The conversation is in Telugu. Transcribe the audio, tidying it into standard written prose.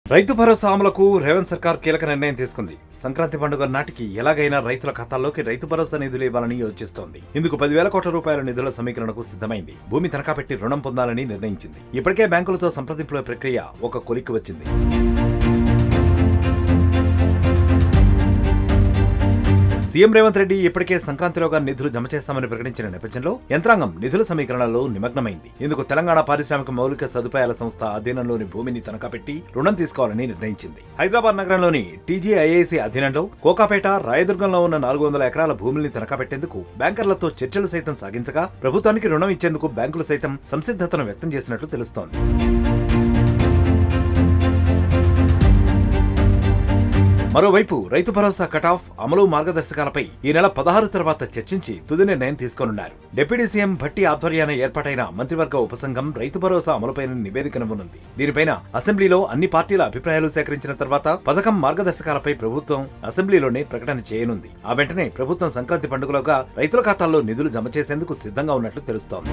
రైతు భరోసా అమలుకు రేవంత్ సర్కార్ కీలక నిర్ణయం తీసుకుంది. సంక్రాంతి పండుగ నాటికి ఎలాగైనా రైతుల ఖాతాల్లోకి రైతు భరోసా నిధులు ఇవ్వాలని యోచిస్తోంది. ఇందుకు 10,000 కోట్ల రూపాయల నిధుల సమీకరణకు సిద్ధమైంది. భూమి తనఖా పెట్టి రుణం పొందాలని నిర్ణయించింది. ఇప్పటికే బ్యాంకులతో సంప్రదింపుల ప్రక్రియ ఒక కొలిక్కి వచ్చింది. సీఎం రేవంత్ రెడ్డి ఇప్పటికే సంక్రాంతిలోగా నిధులు జమ చేస్తామని ప్రకటించిన నేపథ్యంలో యంత్రాంగం నిధుల సమీకరణలో నిమగ్నమైంది. ఇందుకు తెలంగాణ పారిశ్రామిక మౌలిక సదుపాయాల సంస్థ అధీనంలోని భూమిని తనఖా పెట్టి రుణం తీసుకోవాలని నిర్ణయించింది. హైదరాబాద్ నగరంలోని టీజీఐఐసీ అధీనంలో కోకాపేట, రాయదుర్గంలో ఉన్న 400 ఎకరాల భూముల్ని తనఖా పెట్టేందుకు బ్యాంకర్లతో చర్చలు సైతం సాగించగా ప్రభుత్వానికి రుణం ఇచ్చేందుకు బ్యాంకులు సైతం సంసిద్ధతను వ్యక్తం చేసినట్లు తెలుస్తోంది. మరోవైపు రైతు భరోసా కటాఫ్ అమలు మార్గదర్శకాలపై ఈ నెల 16 తర్వాత చర్చించి తుది నిర్ణయం తీసుకోనున్నారు. డిప్యూటీ సీఎం భట్టి ఆధ్వర్యాన ఏర్పాటైన మంత్రివర్గ ఉపసంఘం రైతు భరోసా అమలుపైన నివేదికనివ్వనుంది. దీనిపైన అసెంబ్లీలో అన్ని పార్టీల అభిప్రాయాలు సేకరించిన తర్వాత పథకం మార్గదర్శకాలపై ప్రభుత్వం అసెంబ్లీలోనే ప్రకటన చేయనుంది. ఆ వెంటనే ప్రభుత్వం సంక్రాంతి పండుగలోగా రైతుల ఖాతాల్లో నిధులు జమ చేసేందుకు సిద్ధంగా ఉన్నట్లు తెలుస్తోంది.